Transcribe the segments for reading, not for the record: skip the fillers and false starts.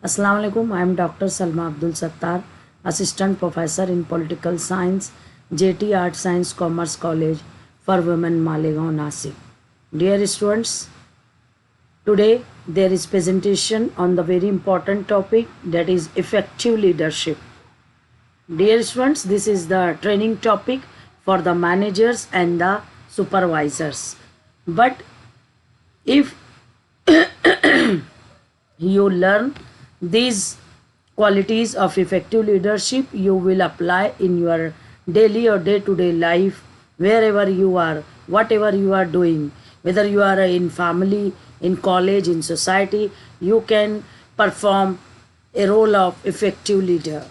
Assalamu alaikum. I am Dr. Salma Abdul Sattar, Assistant Professor in Political Science, JT Art Science Commerce College for Women, Malegaon, Nasik. Dear students, today there is presentation on the very important topic, that is effective leadership. Dear students, this is the training topic for the managers and the supervisors. But if you learn these qualities of effective leadership, you will apply in your daily or day-to-day life, wherever you are, whatever you are doing, whether you are in family, in college, in society, you can perform a role of effective leader.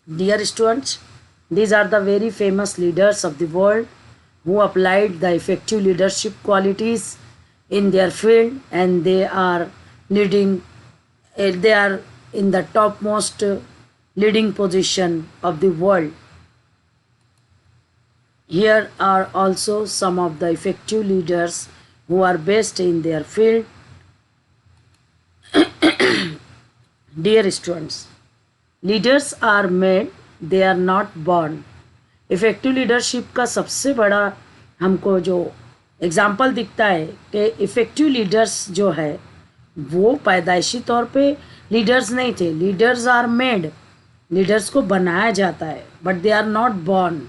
Dear students, these are the very famous leaders of the world who applied the effective leadership qualities in their field, and they are leading, they are in the topmost leading position of the world. Here are also some of the effective leaders who are best in their field. Dear students, leaders are made, they are not born. Effective leadership का सबसे बड़ा हमको जो example दिखता है कि effective leaders जो है वो पैदाइशी तौर पे लीडर्स नहीं थे. लीडर्स आर मेड, लीडर्स को बनाया जाता है, but they are not born.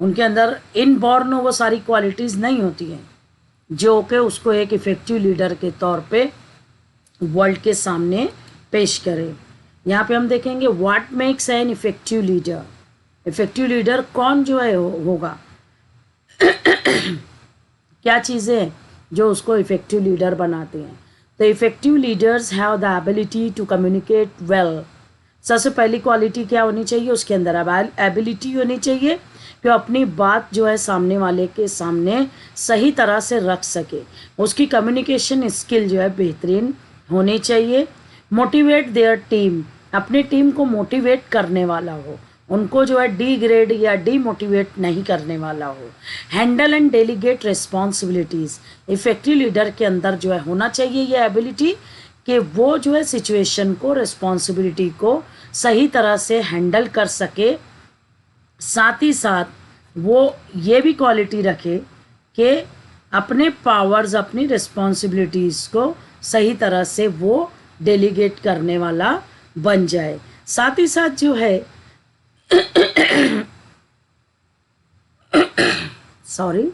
उनके अंदर इनबॉर्न वो सारी क्वालिटीज़ नहीं होती हैं जो कि उसको एक इफ़ेक्टिव लीडर के तौर पे वर्ल्ड के सामने पेश करें. यहाँ पे हम देखेंगे what makes an effective leader. Effective leader कौन जो है होगा, क्या चीज़ें हैं जो उसको इफ़ेक्टिव लीडर बनाते हैं. तो effective leaders have the ability to communicate well. सबसे पहली क्वालिटी क्या होनी चाहिए, उसके अंदर एबिलिटी होनी चाहिए कि अपनी बात जो है सामने वाले के सामने सही तरह से रख सके. उसकी कम्युनिकेशन स्किल जो है बेहतरीन होनी चाहिए. मोटिवेट देयर टीम, अपनी टीम को मोटिवेट करने वाला हो, उनको जो है डिग्रेड या डीमोटिवेट नहीं करने वाला हो. Handle and delegate responsibilities, effective leader के अंदर जो है होना चाहिए ये एबिलिटी कि वो जो है सिचुएशन को, रिस्पॉन्सिबिलिटी को सही तरह से हैंडल कर सके. साथ ही साथ वो ये भी क्वालिटी रखे कि अपने पावर्स, अपनी रिस्पॉन्सिबिलिटीज़ को सही तरह से वो डेलीगेट करने वाला बन जाए. साथ ही साथ जो है सॉरी,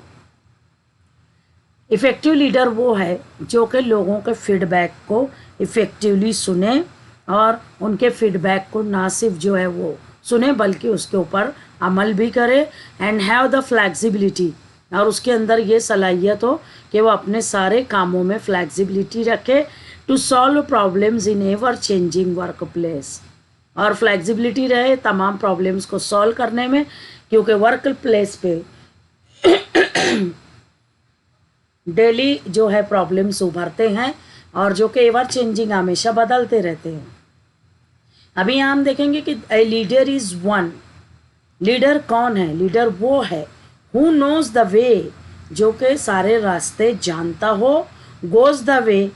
इफ़ेक्टिव लीडर वो है जो कि लोगों के फीडबैक को इफ़ेक्टिवली सुने और उनके फीडबैक को ना सिर्फ जो है वो सुने बल्कि उसके ऊपर अमल भी करे. एंड हैव द फ्लैक्सिबिलिटी, और उसके अंदर ये सलाहियत हो कि वो अपने सारे कामों में फ्लैक्सिबिलिटी रखे to solve problems in ever changing work place. और फ्लैक्सिबिलिटी रहे तमाम प्रॉब्लम्स को सॉल्व करने में, क्योंकि वर्क प्लेस पे डेली जो है प्रॉब्लम्स उभरते हैं और जो कि एवर चेंजिंग हमेशा बदलते रहते हैं. अभी यहाँ हम देखेंगे कि ए लीडर इज़ वन. लीडर कौन है, लीडर वो है हु नोज द वे, जो कि सारे रास्ते जानता हो, गोज द वे,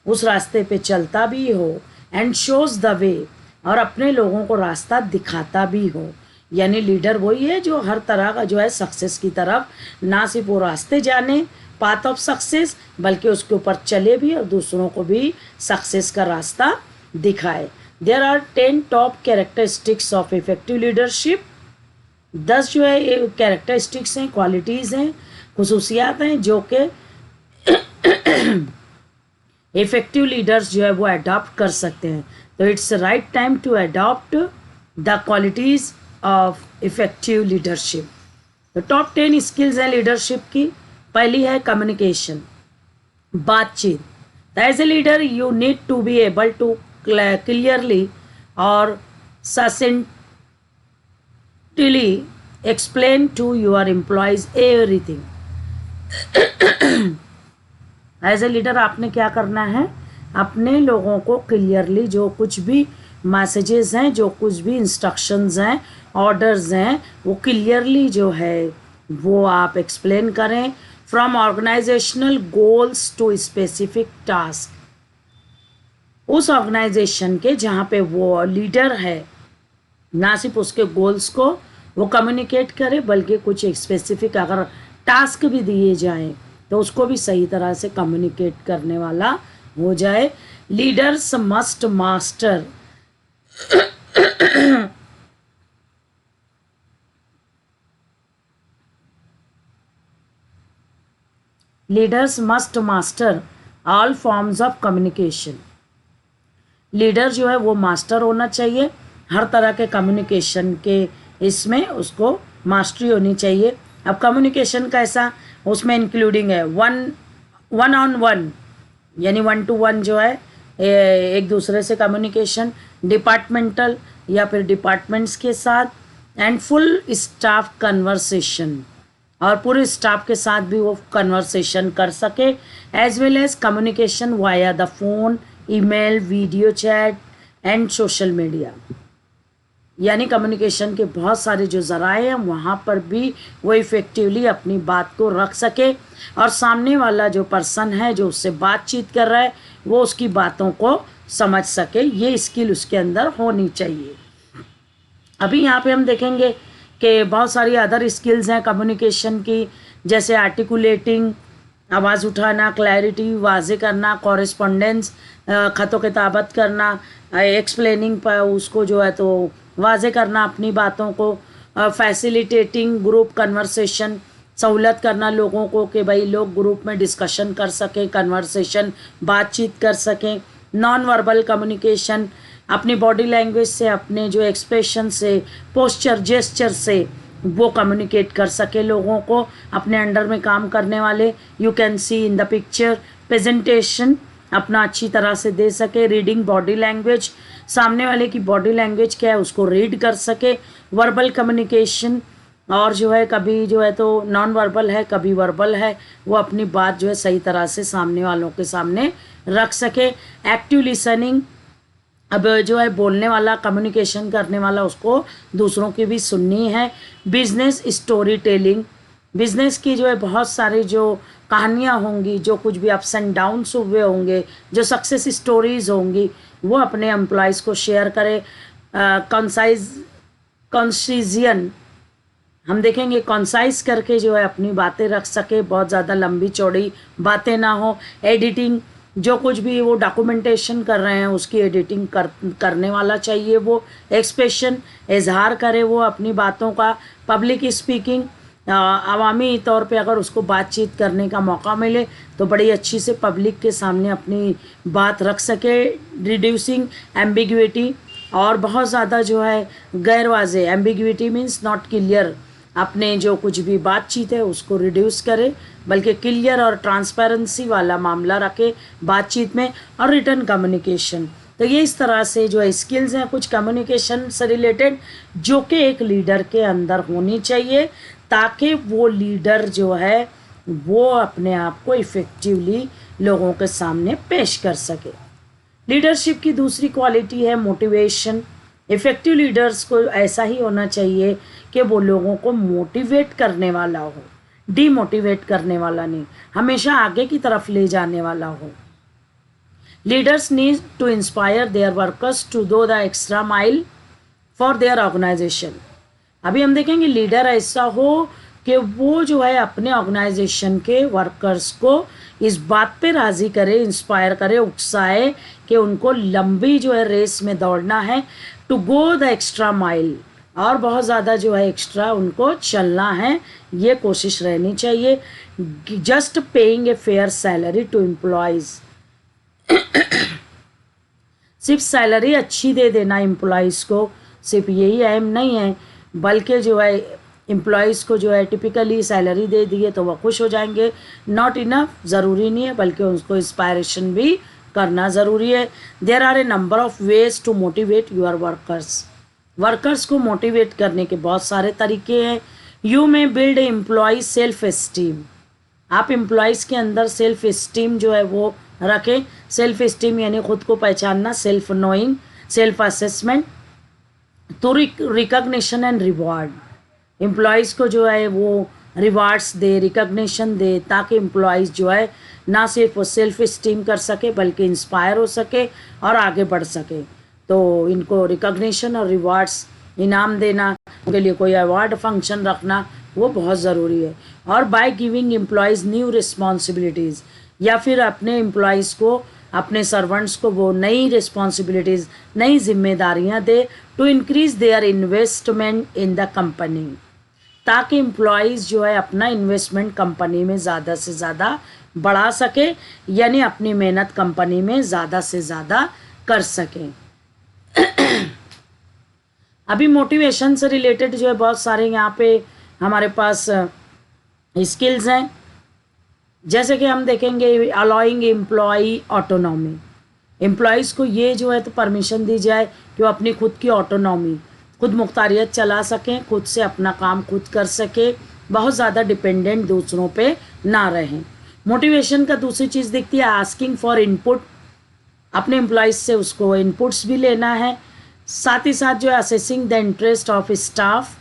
उस रास्ते पे चलता भी हो, एंड शोज द वे, और अपने लोगों को रास्ता दिखाता भी हो. यानी लीडर वही है जो हर तरह का जो है सक्सेस की तरफ ना सिर्फ वो रास्ते जाने, पाथ ऑफ सक्सेस, बल्कि उसके ऊपर चले भी और दूसरों को भी सक्सेस का रास्ता दिखाए. There are 10 top characteristics of effective leadership. 10 जो है ये कैरेक्टरिस्टिक्स हैं, क्वालिटीज़ हैं, खुसूसियात हैं जो कि इफेक्टिव लीडर्स जो है वो अडॉप्ट कर सकते हैं. तो it's right time to adopt the qualities of effective leadership. तो टॉप 10 स्किल्स हैं लीडरशिप की. पहली है कम्युनिकेशन, बातचीत. As a leader you need to be able to clearly और succinctly explain to your employees everything. As a leader आपने क्या करना है, अपने लोगों को क्लियरली जो कुछ भी मैसेजेस हैं, जो कुछ भी इंस्ट्रक्शंस हैं, ऑर्डर्स हैं, वो क्लियरली जो है वो आप एक्सप्लेन करें. From organizational goals to specific task, उस ऑर्गेनाइजेशन के जहाँ पे वो लीडर है, ना सिर्फ उसके गोल्स को वो कम्युनिकेट करे बल्कि कुछ स्पेसिफिक अगर टास्क भी दिए जाएं तो उसको भी सही तरह से कम्युनिकेट करने वाला हो जाए। Leaders must master leaders must master all forms of communication. Leader जो है वो मास्टर होना चाहिए हर तरह के कम्युनिकेशन के, इसमें उसको मास्टरी होनी चाहिए। अब कम्युनिकेशन कैसा, उसमें इंक्लूडिंग है वन ऑन वन, यानी 1 to 1 जो है एक दूसरे से कम्युनिकेशन, डिपार्टमेंटल या फिर डिपार्टमेंट्स के साथ, एंड फुल स्टाफ कन्वर्सेशन, और पूरे स्टाफ के साथ भी वो कन्वर्सेशन कर सके, as well as communication via the phone, email, video chat and social media. यानी कम्युनिकेशन के बहुत सारे जो ज़राए हैं वहाँ पर भी वो इफ़ेक्टिवली अपनी बात को रख सके और सामने वाला जो पर्सन है जो उससे बातचीत कर रहा है वो उसकी बातों को समझ सके। ये स्किल उसके अंदर होनी चाहिए। अभी यहाँ पे हम देखेंगे कि बहुत सारी अदर स्किल्स हैं कम्युनिकेशन की, जैसे आर्टिकुलेटिंग, आवाज़ उठाना, क्लैरिटी, वाजे करना, कॉरेस्पॉन्डेंस, ख़तों किताबत करना, एक्सप्लेनिंग पर उसको जो है तो वाजे करना अपनी बातों को, फैसिलिटेटिंग ग्रुप कन्वर्सेशन, सहूलत करना लोगों को कि भाई लोग ग्रुप में डिस्कशन कर सकें, कन्वर्सेशन बातचीत कर सकें। नॉन वर्बल कम्युनिकेशन, अपनी बॉडी लैंग्वेज से, अपने जो एक्सप्रेशन से, पोस्चर, जेस्चर से वो कम्युनिकेट कर सके लोगों को, अपने अंडर में काम करने वाले। You can see in the picture, presentation अपना अच्छी तरह से दे सके, रीडिंग बॉडी लैंग्वेज, सामने वाले की बॉडी लैंग्वेज क्या है उसको रीड कर सके। वर्बल कम्युनिकेशन, और जो है कभी जो है तो नॉन वर्बल है, कभी वर्बल है, वो अपनी बात जो है सही तरह से सामने वालों के सामने रख सके। एक्टिव लिसनिंग, अब जो है बोलने वाला, कम्युनिकेशन करने वाला, उसको दूसरों की भी सुननी है। बिजनेस स्टोरी टेलिंग, बिजनेस की जो है बहुत सारी जो कहानियाँ होंगी, जो कुछ भी अप्स एंड डाउन्स हुए होंगे, जो सक्सेस स्टोरीज़ होंगी, वो अपने एम्प्लॉयज़ को शेयर करे। कॉन्सिजियन, हम देखेंगे कॉन्साइज करके जो है अपनी बातें रख सके, बहुत ज़्यादा लंबी चौड़ी बातें ना हो। एडिटिंग, जो कुछ भी वो डॉक्यूमेंटेशन कर रहे हैं उसकी एडिटिंग करने वाला चाहिए वो। एक्सप्रेशन, इजहार करे वो अपनी बातों का। पब्लिक स्पीकिंग, अवामी तौर पे अगर उसको बातचीत करने का मौका मिले तो बड़ी अच्छी से पब्लिक के सामने अपनी बात रख सके। रिड्यूसिंग एम्बिग्विटी, और बहुत ज़्यादा जो है गैर वाज़े, एम्बिग्विटी मीन्स नॉट क्लियर, अपने जो कुछ भी बातचीत है उसको रिड्यूस करे, बल्कि क्लियर और ट्रांसपेरेंसी वाला मामला रखे बातचीत में। और रिटर्न कम्युनिकेशन, तो ये इस तरह से जो है स्किल्स हैं कुछ कम्युनिकेशन से रिलेटेड जो कि एक लीडर के अंदर होनी चाहिए, ताकि वो लीडर जो है वो अपने आप को इफ़ेक्टिवली लोगों के सामने पेश कर सके। लीडरशिप की दूसरी क्वालिटी है मोटिवेशन। इफ़ेक्टिव लीडर्स को ऐसा ही होना चाहिए कि वो लोगों को मोटिवेट करने वाला हो, डीमोटिवेट करने वाला नहीं, हमेशा आगे की तरफ ले जाने वाला हो। Leaders need to inspire their workers to do the extra mile for their organization. अभी हम देखेंगे लीडर ऐसा हो कि वो जो है अपने ऑर्गेनाइजेशन के वर्कर्स को इस बात पे राज़ी करे, इंस्पायर करे, उकसाए कि उनको लंबी जो है रेस में दौड़ना है, to go the extra mile, और बहुत ज़्यादा जो है एक्स्ट्रा उनको चलना है, ये कोशिश रहनी चाहिए। Just paying a fair salary to employees, सिर्फ सैलरी अच्छी दे देना एम्प्लॉयज़ को सिर्फ यही अहम नहीं है, बल्कि जो है एम्प्लॉयज़ को जो है टिपिकली सैलरी दे दिए तो वह खुश हो जाएंगे, नॉट इनफ, ज़रूरी नहीं है, बल्कि उनको इंस्पायरेशन भी करना ज़रूरी है। There are a number of ways to motivate your workers, workers को मोटिवेट करने के बहुत सारे तरीके हैं। You may build employee self esteem, आप एम्प्लॉयज़ के अंदर सेल्फ एस्टीम जो है वो रखें। सेल्फ एस्टीम यानी खुद को पहचानना, सेल्फ नोइंग, सेल्फ असेसमेंट, तो रिकग्निशन एंड रिवॉर्ड, एम्प्लॉयज़ को जो है वो रिवार्ड्स दे, रिकग्निशन दे, ताकि एम्प्लॉयज़ जो है ना सिर्फ वो सेल्फ स्टीम कर सके बल्कि इंस्पायर हो सके और आगे बढ़ सके। तो इनको रिकॉग्निशन और रिवार्ड्स, इनाम देना, उनके लिए कोई अवार्ड फंक्शन रखना वो बहुत ज़रूरी है। और by giving employees new responsibilities, या फिर अपने एम्प्लॉयज़ को, अपने सर्वेंट्स को वो नई रिस्पॉन्सिबिलिटीज़, नई जिम्मेदारियां दे to increase their investment in the company, ताकि एम्प्लॉयज़ जो है अपना इन्वेस्टमेंट कंपनी में ज़्यादा से ज़्यादा बढ़ा सके, यानी अपनी मेहनत कंपनी में ज़्यादा से ज़्यादा कर सकें। अभी मोटिवेशन से रिलेटेड जो है बहुत सारे यहाँ पे हमारे पास स्किल्स हैं। जैसे कि हम देखेंगे अलाउइंग एम्प्लॉई ऑटोनॉमी, एम्प्लॉयज़ को ये जो है तो परमिशन दी जाए कि वो अपनी खुद की ऑटोनॉमी, खुद मुख्तारियत चला सकें, खुद से अपना काम खुद कर सके, बहुत ज़्यादा डिपेंडेंट दूसरों पे ना रहें। मोटिवेशन का दूसरी चीज़ दिखती है आस्किंग फॉर इनपुट, अपने एम्प्लॉयज़ से उसको इनपुट्स भी लेना है। साथ ही साथ जो है assessing the interest of staff,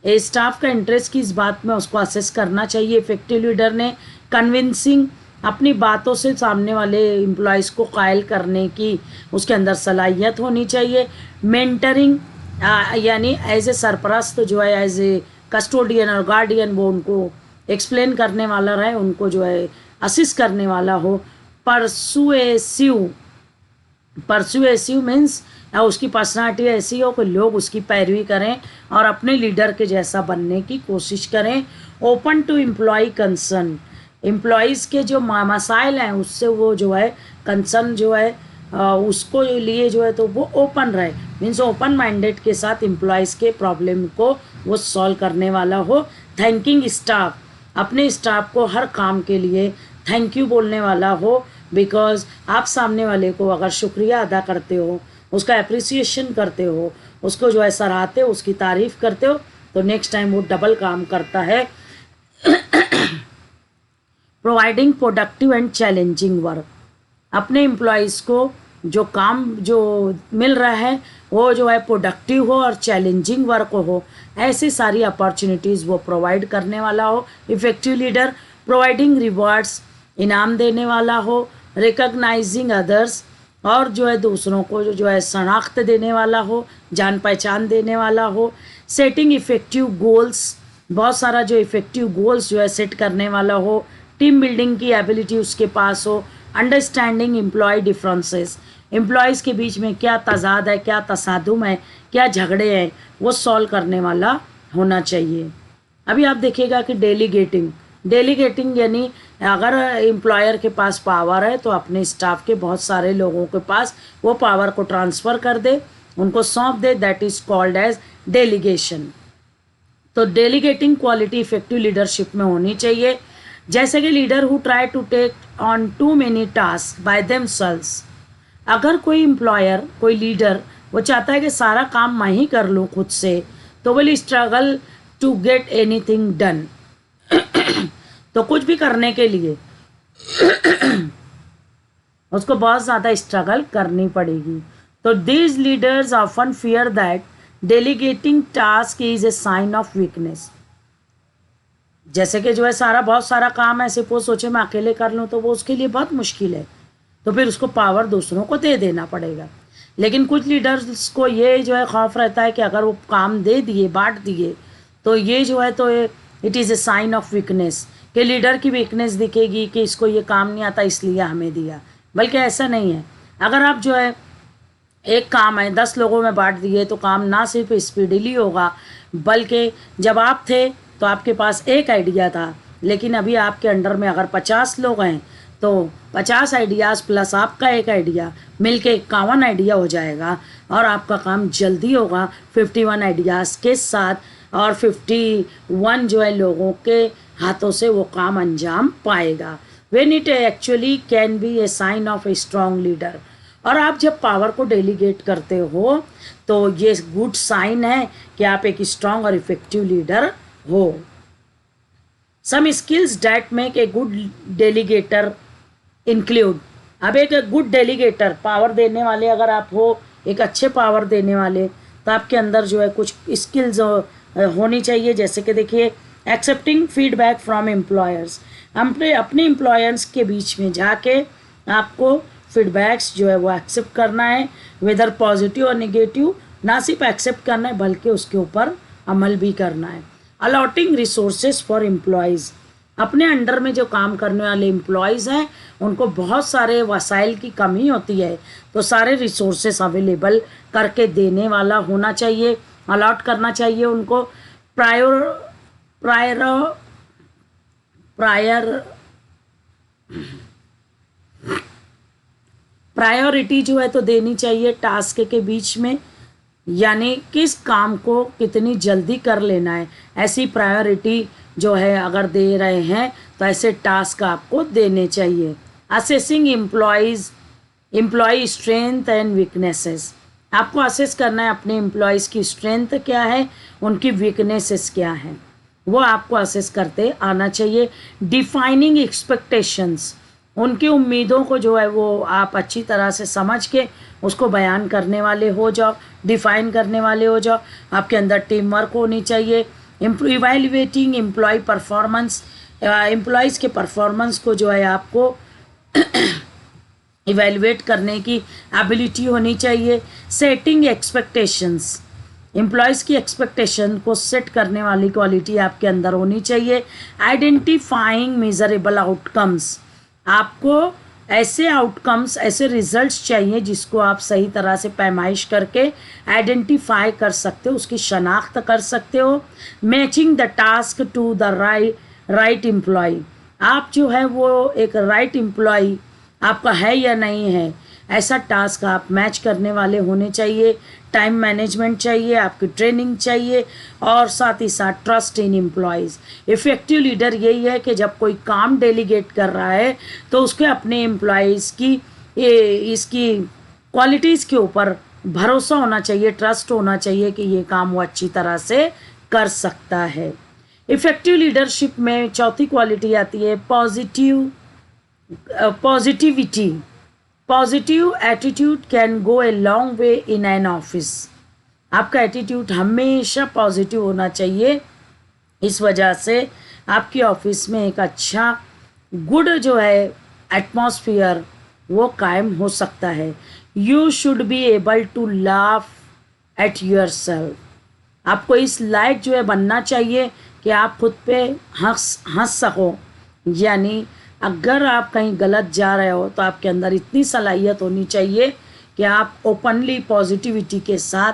staff का इंटरेस्ट की इस बात में उसको असेस करना चाहिए। इफेक्टिव लीडर ने कन्विंसिंग, अपनी बातों से सामने वाले एम्प्लॉयज़ को कायल करने की उसके अंदर सलाहियत होनी चाहिए। मेंटरिंग, यानी एज ए सरपरस्त जो है, एज ए कस्टोडियन और गार्डियन, वो उनको एक्सप्लेन करने वाला रहे, उनको जो है असिस्ट करने वाला हो। परसुएसिव मीन्स उसकी पर्सनालिटी ऐसी हो कि लोग उसकी पैरवी करें और अपने लीडर के जैसा बनने की कोशिश करें। Open to employee concern, employees के जो मसाइल हैं उससे वो जो है कंसर्न जो है उसको लिए जो है तो वो ओपन रहे, मीन्स ओपन माइंडेड के साथ एम्प्लॉयज़ के प्रॉब्लम को वो सॉल्व करने वाला हो। थैंकिंग स्टाफ, अपने स्टाफ को हर काम के लिए थैंक यू बोलने वाला हो, बिकॉज आप सामने वाले को अगर शुक्रिया अदा करते हो, उसका अप्रिसिएशन करते हो, उसको जो है सराहते हो, उसकी तारीफ़ करते हो, तो नेक्स्ट टाइम वो डबल काम करता है। Providing productive and challenging work, अपने एम्प्लॉयज़ को जो काम जो मिल रहा है वो जो है प्रोडक्टिव हो और चैलेंजिंग वर्क हो, ऐसी सारी अपॉर्चुनिटीज़ वो प्रोवाइड करने वाला हो। इफ़ेक्टिव लीडर प्रोवाइडिंग रिवार्ड्स, इनाम देने वाला हो। रिकॉग्नाइजिंग अदर्स, और जो है दूसरों को जो है शनाख्त देने वाला हो, जान पहचान देने वाला हो। सेटिंग इफ़ेक्टिव गोल्स, बहुत सारा जो इफ़ेक्टिव गोल्स जो है सेट करने वाला हो। टीम बिल्डिंग की एबिलिटी उसके पास हो। अंडरस्टैंडिंग एम्प्लॉय डिफरेंसेस, एम्प्लॉयज़ के बीच में क्या तजाद है, क्या तसादुम है, क्या झगड़े हैं, वो सॉल्व करने वाला होना चाहिए। अभी आप देखिएगा कि डेलीगेटिंग यानी अगर एम्प्लॉयर के पास पावर है तो अपने स्टाफ के बहुत सारे लोगों के पास वो पावर को ट्रांसफ़र कर दे, उनको सौंप दे, that is called as delegation. तो डेलीगेटिंग क्वालिटी इफेक्टिव लीडरशिप में होनी चाहिए। जैसे कि leader who try to take on too many task by themselves, अगर कोई एम्प्लॉयर, कोई लीडर वो चाहता है कि सारा काम मैं ही कर लूँ खुद से, तो will struggle to get anything done. तो कुछ भी करने के लिए उसको बहुत ज़्यादा स्ट्रगल करनी पड़ेगी। तो these leaders often fear that delegating task is a sign of weakness. जैसे कि जो है बहुत सारा काम है, सपोज सोचे मैं अकेले कर लूँ तो वो उसके लिए बहुत मुश्किल है, तो फिर उसको पावर दूसरों को दे देना पड़ेगा। लेकिन कुछ लीडर्स को ये जो है खौफ रहता है कि अगर वो काम दे दिए, बांट दिए, तो ये जो है तो it is a sign of weakness, कि लीडर की वीकनेस दिखेगी कि इसको ये काम नहीं आता इसलिए हमें दिया। बल्कि ऐसा नहीं है, अगर आप जो है एक काम है 10 लोगों में बांट दिए तो काम ना सिर्फ स्पीडली होगा, बल्कि जब आप थे तो आपके पास एक आइडिया था, लेकिन अभी आपके अंडर में अगर 50 लोग हैं तो 50 आइडियाज़ प्लस आपका एक आइडिया मिलके 51 आइडिया हो जाएगा और आपका काम जल्दी होगा 51 आइडियाज़ के साथ, और 51 जो है लोगों के हाथों से वो काम अंजाम पाएगा। When it actually can be a sign of a strong leader. और आप जब पावर को डेलीगेट करते हो तो ये गुड साइन है कि आप एक स्ट्रॉन्ग और इफेक्टिव लीडर हो। Some skills that make a good delegator include, अब एक गुड डेलीगेटर, पावर देने वाले अगर आप हो, एक अच्छे पावर देने वाले, तो आपके अंदर जो है कुछ स्किल्स होनी चाहिए। जैसे कि देखिए एक्सेप्टिंग फीडबैक फ्रॉम एम्प्लॉयर्स, अपने अपने एम्प्लॉयर्स के बीच में जाके आपको फीडबैक्स जो है वो एक्सेप्ट करना है, वेदर पॉजिटिव और नेगेटिव, ना सिर्फ एक्सेप्ट करना है बल्कि उसके ऊपर अमल भी करना है। अलॉटिंग रिसोर्सेज फॉर एम्प्लॉयज़, अपने अंडर में जो काम करने वाले एम्प्लॉयज़ हैं उनको बहुत सारे वसाइल की कमी होती है, तो सारे रिसोर्सेस अवेलेबल करके देने वाला होना चाहिए, अलॉट करना चाहिए उनको। प्रायर प्रायर प्रायर प्रायोरिटी जो है तो देनी चाहिए टास्क के बीच में, यानी किस काम को कितनी जल्दी कर लेना है, ऐसी प्रायोरिटी जो है अगर दे रहे हैं तो ऐसे टास्क आपको देने चाहिए। Assessing employee strength and weaknesses, आपको असेस करना है अपने एम्प्लॉयज़ की स्ट्रेंथ क्या है, उनकी वीकनेसेस क्या हैं, वो आपको असेस करते आना चाहिए। डिफाइनिंग एक्सपेक्टेशंस, उनकी उम्मीदों को जो है वो आप अच्छी तरह से समझ के उसको बयान करने वाले हो जाओ, डिफाइन करने वाले हो जाओ। आपके अंदर टीम वर्क होनी चाहिए। इवैल्यूएटिंग एम्प्लॉय परफॉर्मेंस, एम्प्लॉयज़ के परफॉर्मेंस को जो है आपको इवैल्यूएट करने की एबिलिटी होनी चाहिए। सेटिंग एक्सपेक्टेशंस, एम्प्लॉयज़ की एक्सपेक्टेशन को सेट करने वाली क्वालिटी आपके अंदर होनी चाहिए। आइडेंटिफाइंग मेजरेबल आउटकम्स, आपको ऐसे आउटकम्स, ऐसे रिजल्ट्स चाहिए जिसको आप सही तरह से पैमाइश करके आइडेंटिफाई कर सकते हो, उसकी शनाख्त कर सकते हो। Matching the task to the right employee, आप जो है वो एक राइट एम्प्लॉय आपका है या नहीं है, ऐसा टास्क आप मैच करने वाले होने चाहिए। टाइम मैनेजमेंट चाहिए, आपकी ट्रेनिंग चाहिए और साथ ही साथ trust in employees. Effective leader यही है कि जब कोई काम डेलीगेट कर रहा है तो उसके अपने एम्प्लॉयज़ की इसकी क्वालिटीज़ के ऊपर भरोसा होना चाहिए, ट्रस्ट होना चाहिए कि ये काम वो अच्छी तरह से कर सकता है। इफ़ेक्टिव लीडरशिप में चौथी क्वालिटी आती है positivity. Positive attitude can go a long way in an office, आपका एटीट्यूड हमेशा पॉजिटिव होना चाहिए। इस वजह से आपकी ऑफिस में एक अच्छा गुड जो है एटमॉस्फेयर वो कायम हो सकता है। You should be able to laugh at yourself, आपको इस लायक जो है बनना चाहिए कि आप खुद पे हंस सको, यानी अगर आप कहीं गलत जा रहे हो तो आपके अंदर इतनी सलाहियत होनी चाहिए कि आप ओपनली पॉजिटिविटी के साथ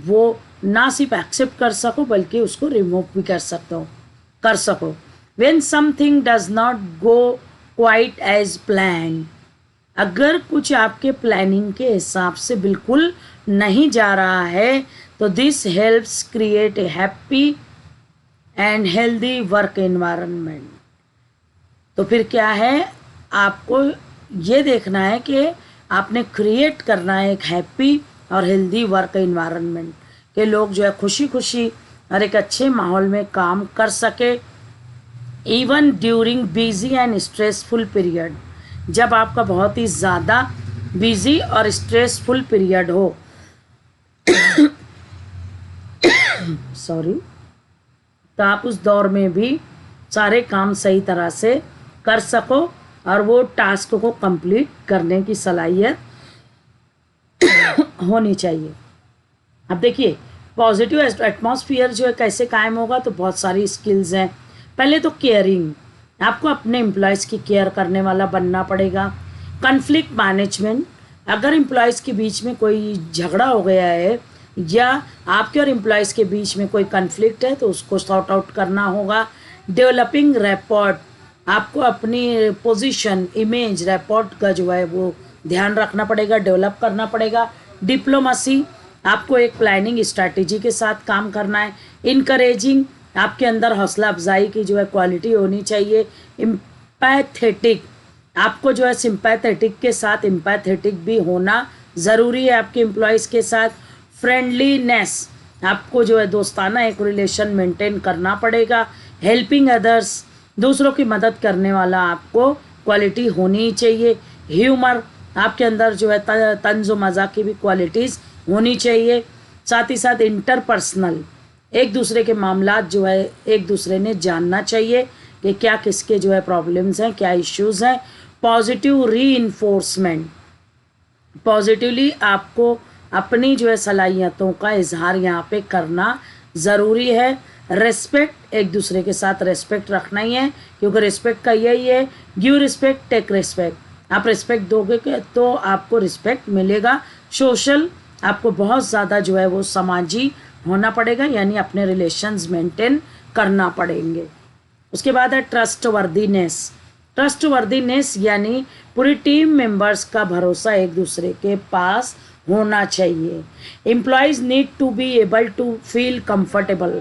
वो ना सिर्फ एक्सेप्ट कर सको बल्कि उसको रिमूव भी कर सको। When something does not go quite as plan, अगर कुछ आपके प्लानिंग के हिसाब से बिल्कुल नहीं जा रहा है तो this helps create a happy and healthy work environment. तो फिर क्या है, आपको ये देखना है कि आपने क्रिएट करना है एक हैप्पी और हेल्दी वर्क एनवायरनमेंट के लोग जो है खुशी खुशी और एक अच्छे माहौल में काम कर सके। Even during busy and stressful period, जब आपका बहुत ही ज़्यादा बिजी और स्ट्रेसफुल पीरियड हो सॉरी, तो आप उस दौर में भी सारे काम सही तरह से कर सको और वो टास्क को कंप्लीट करने की सलाहियत होनी चाहिए। अब देखिए पॉजिटिव एटमॉस्फेयर जो है कैसे कायम होगा, तो बहुत सारी स्किल्स हैं। पहले तो केयरिंग, आपको अपने एम्प्लॉयज़ की केयर करने वाला बनना पड़ेगा। कन्फ्लिक्ट मैनेजमेंट, अगर एम्प्लॉयज़ के बीच में कोई झगड़ा हो गया है या आपके और एम्प्लॉयज़ के बीच में कोई कन्फ्लिक्ट है तो उसको सॉर्ट आउट करना होगा। डेवलपिंग रैपोर्ट, आपको अपनी पोजीशन, इमेज, रैपोर्ट का जो है वो ध्यान रखना पड़ेगा, डेवलप करना पड़ेगा। डिप्लोमेसी, आपको एक प्लानिंग स्ट्रैटेजी के साथ काम करना है। इनकरेजिंग, आपके अंदर हौसला अफजाई की जो है क्वालिटी होनी चाहिए। एम्पैथेटिक, आपको जो है सिंपैथेटिक के साथ एम्पैथेटिक भी होना ज़रूरी है आपके एम्प्लॉयज़ के साथ। फ्रेंडलीनेस, आपको जो है दोस्ताना एक रिलेशन मेंटेन करना पड़ेगा। हेल्पिंग अदर्स, दूसरों की मदद करने वाला आपको क्वालिटी होनी चाहिए। ह्यूमर, आपके अंदर जो है तंज मज़ाक की भी क्वालिटीज़ होनी चाहिए। साथ ही साथ इंटरपर्सनल, एक दूसरे के मामलात जो है एक दूसरे ने जानना चाहिए, कि क्या किसके जो है प्रॉब्लम्स हैं, क्या इश्यूज हैं। पॉजिटिव रीइंफोर्समेंट, पॉजिटिवली आपको अपनी जो है सलाहियतों का इजहार यहाँ पे करना ज़रूरी है। रेस्पेक्ट, एक दूसरे के साथ रेस्पेक्ट रखना ही है, क्योंकि रेस्पेक्ट का यही है, गिव रिस्पेक्ट टेक रिस्पेक्ट। आप रिस्पेक्ट दोगे तो आपको रिस्पेक्ट मिलेगा। सोशल, आपको बहुत ज़्यादा जो है वो समाजी होना पड़ेगा, यानी अपने रिलेशंस मेंटेन करना पड़ेंगे। उसके बाद है ट्रस्ट वर्दीनेस। ट्रस्ट वर्दीनेस यानी पूरी टीम मेंबर्स का भरोसा एक दूसरे के पास होना चाहिए। Employees need to be able to feel comfortable.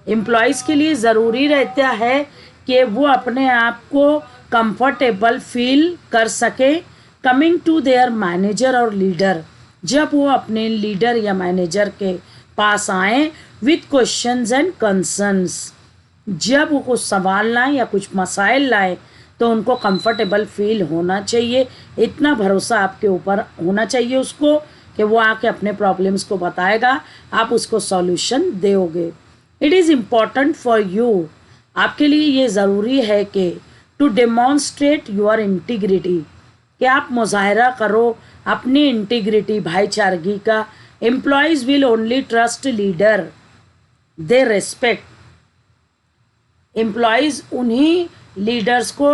Employees के लिए ज़रूरी रहता है कि वो अपने आप को कंफर्टेबल फील कर सके कमिंग टू देयर मैनेजर और लीडर। जब वो अपने लीडर या मैनेजर के पास आए विथ क्वेश्चंस एंड कंसर्न्स, जब वो कुछ सवाल लाएं या कुछ मसाइल लाएं तो उनको कंफर्टेबल फील होना चाहिए। इतना भरोसा आपके ऊपर होना चाहिए उसको कि वो आके अपने प्रॉब्लम्स को बताएगा, आप उसको सॉल्यूशन दोगे। It is important for you, आपके लिए ये ज़रूरी है कि टू डेमॉन्स्ट्रेट योर इंटीग्रिटी, कि आप मुजाहरा करो अपनी इंटीग्रिटी, भाईचारगी का। Employees will only trust leader they respect. Employees उन्हीं लीडर्स को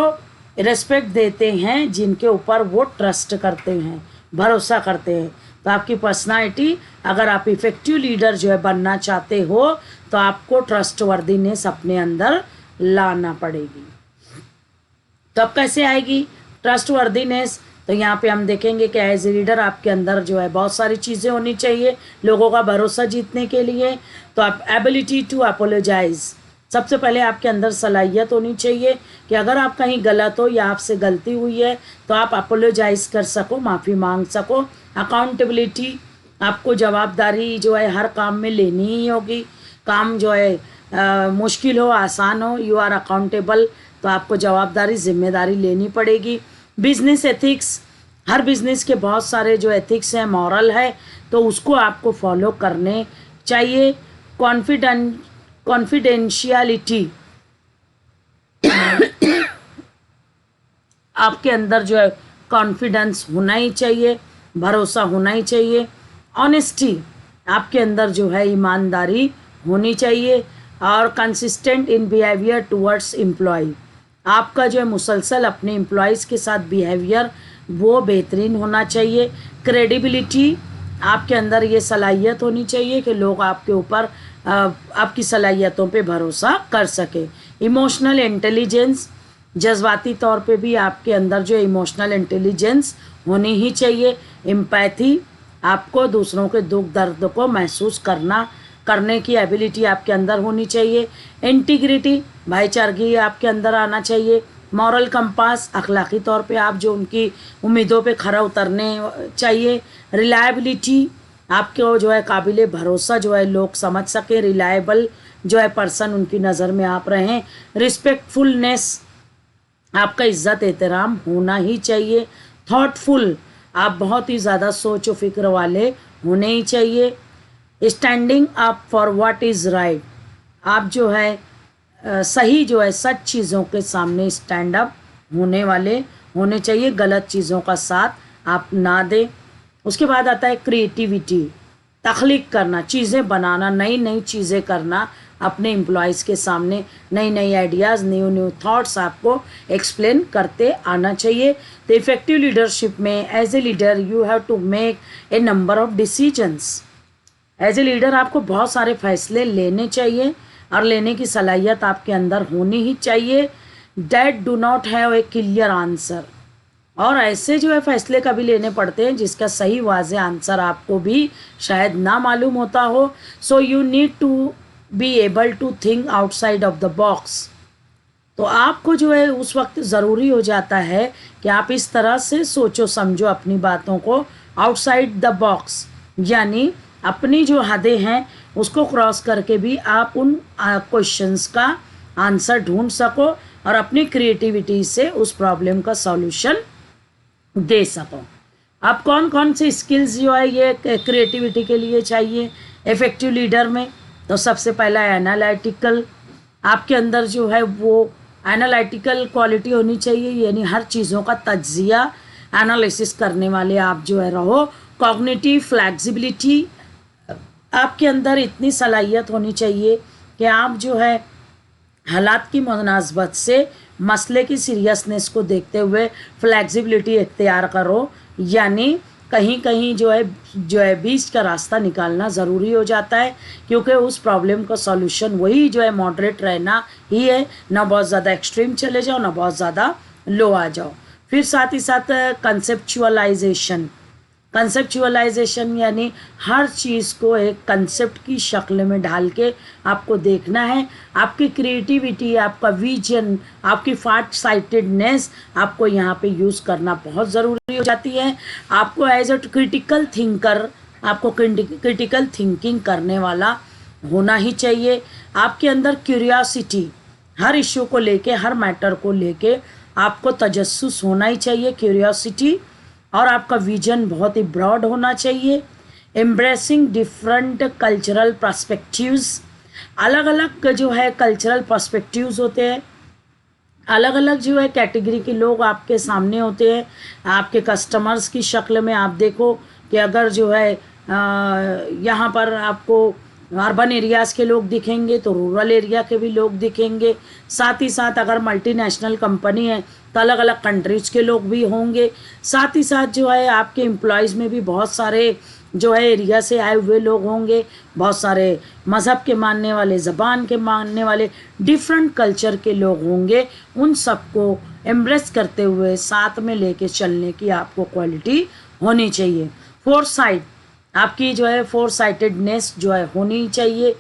रेस्पेक्ट देते हैं जिनके ऊपर वो ट्रस्ट करते हैं, भरोसा करते हैं। तो आपकी पर्सनालिटी, अगर आप इफ़ेक्टिव लीडर जो है बनना चाहते हो तो आपको ट्रस्टवर्दीनेस अपने अंदर लाना पड़ेगी। तब कैसे आएगी ट्रस्टवर्दीनेस? तो यहाँ पे हम देखेंगे कि एज ए लीडर आपके अंदर जो है बहुत सारी चीज़ें होनी चाहिए लोगों का भरोसा जीतने के लिए। तो आप एबिलिटी टू अपोलोजाइज, सबसे पहले आपके अंदर सलाहियत होनी चाहिए कि अगर आप कहीं गलत हो या आपसे गलती हुई है तो आप अपोलोजाइज कर सको, माफ़ी मांग सको। अकाउंटेबिलिटी, आपको जवाबदारी जो है हर काम में लेनी ही होगी। काम जो है मुश्किल हो आसान हो, यू आर अकाउंटेबल, तो आपको जवाबदारी जिम्मेदारी लेनी पड़ेगी। बिजनेस एथिक्स, हर बिजनेस के बहुत सारे जो एथिक्स हैं, मॉरल है, तो उसको आपको फॉलो करने चाहिए। कॉन्फिडेंशियलिटी, आपके अंदर जो है कॉन्फिडेंस होना ही चाहिए, भरोसा होना ही चाहिए। ऑनेस्टी, आपके अंदर जो है ईमानदारी होनी चाहिए। और consistent in behaviour towards employee, आपका जो है मुसलसल अपने एम्प्लॉयज़ के साथ बिहेवियर वो बेहतरीन होना चाहिए। क्रेडिबिलिटी, आपके अंदर ये सलाहियत होनी चाहिए कि लोग आपके ऊपर आपकी सलाहियतों पे भरोसा कर सके। इमोशनल इंटेलिजेंस, जज्बाती तौर पे भी आपके अंदर जो इमोशनल इंटेलिजेंस होनी ही चाहिए। एम्पैथी, आपको दूसरों के दुख दर्द को महसूस करने की एबिलिटी आपके अंदर होनी चाहिए। इंटीग्रिटी, भाईचारगी आपके अंदर आना चाहिए। मॉरल कंपास, अखलाकी तौर पे आप जो उनकी उम्मीदों पे खरा उतरने चाहिए। रिलायबिलिटी, आपको जो है काबिल भरोसा जो है लोग समझ सके, रिलायबल जो है पर्सन उनकी नज़र में आप रहें। रिस्पेक्टफुलनेस, आपका इज़्ज़त एहतराम होना ही चाहिए। थॉटफुल, आप बहुत ही ज़्यादा सोच व फिक्र वाले होने ही चाहिए। Standing up for what is right, आप जो है सही जो है सच चीज़ों के सामने स्टैंड अप होने वाले होने चाहिए, गलत चीज़ों का साथ आप ना दें। उसके बाद आता है क्रिएटिविटी, तख्लीक करना, चीज़ें बनाना, नई नई चीज़ें करना, अपने एम्प्लॉयज़ के सामने नई नई आइडियाज़, न्यू थॉट्स आपको एक्सप्लेन करते आना चाहिए। तो इफ़ेक्टिव लीडरशिप में as a leader you have to make a number of decisions. As a leader आपको बहुत सारे फैसले लेने चाहिए और लेने की सलाहियत आपके अंदर होनी ही चाहिए। That do not have a clear answer, और ऐसे जो है फैसले कभी लेने पड़ते हैं जिसका सही वाज़े आंसर आपको भी शायद ना मालूम होता हो। So you need to be able to think outside of the box. तो आपको जो है उस वक्त ज़रूरी हो जाता है कि आप इस तरह से सोचो समझो अपनी बातों को आउटसाइड द बॉक्स, यानी अपनी जो हदें हैं उसको क्रॉस करके भी आप उन क्वेश्चंस का आंसर ढूंढ सको और अपनी क्रिएटिविटी से उस प्रॉब्लम का सॉल्यूशन दे सको। अब कौन कौन से स्किल्स जो है ये क्रिएटिविटी के लिए चाहिए इफ़ेक्टिव लीडर में? तो सबसे पहला है एनालिटिकल, आपके अंदर जो है वो एनालिटिकल क्वालिटी होनी चाहिए, यानी हर चीज़ों का तज्जिया एनालिसिस करने वाले आप जो है रहो। कॉग्निटिव फ्लेक्सिबिलिटी, आपके अंदर इतनी सलाहियत होनी चाहिए कि आप जो है हालात की मुनासबत से मसले की सीरियसनेस को देखते हुए फ्लेक्सिबिलिटी इख्तियार करो, यानी कहीं कहीं जो है बीच का रास्ता निकालना ज़रूरी हो जाता है, क्योंकि उस प्रॉब्लम का सॉल्यूशन वही जो है मॉडरेट रहना ही है, ना बहुत ज़्यादा एक्सट्रीम चले जाओ ना बहुत ज़्यादा लो आ जाओ। फिर साथ ही साथ कंसेप्चुअलाइजेशन यानी हर चीज़ को एक कंसेप्ट की शक्ल में ढाल के आपको देखना है। आपकी क्रिएटिविटी, आपका विजन, आपकी फार्ट साइटेडनेस आपको यहाँ पे यूज़ करना बहुत ज़रूरी हो जाती है। आपको एज ए क्रिटिकल थिंकर, आपको क्रिटिकल थिंकिंग करने वाला होना ही चाहिए। आपके अंदर क्यूरियोसिटी, हर इश्यू को लेके, हर मैटर को लेके आपको तजस्सुस होना ही चाहिए, क्यूरियोसिटी, और आपका विजन बहुत ही ब्रॉड होना चाहिए। एम्ब्रेसिंग डिफरेंट कल्चरल पर्सपेक्टिव्स, अलग अलग जो है कल्चरल पर्सपेक्टिव्स होते हैं, अलग अलग जो है कैटेगरी के लोग आपके सामने होते हैं। आपके कस्टमर्स की शक्ल में आप देखो कि अगर जो है यहाँ पर आपको अर्बन एरियाज़ के लोग दिखेंगे तो रूरल एरिया के भी लोग दिखेंगे। साथ ही साथ अगर मल्टीनेशनल कंपनी है तो अलग अलग कंट्रीज़ के लोग भी होंगे। साथ ही साथ जो है आपके एम्प्लॉयज़ में भी बहुत सारे जो है एरिया से आए हुए लोग होंगे, बहुत सारे मज़हब के मानने वाले, ज़बान के मानने वाले, डिफरेंट कल्चर के लोग होंगे। उन सबको एम्ब्रेस करते हुए साथ में लेके चलने की आपको क्वालिटी होनी चाहिए। फोरसाइट, आपकी जो है फोरसाइटेडनेस जो है होनी चाहिए।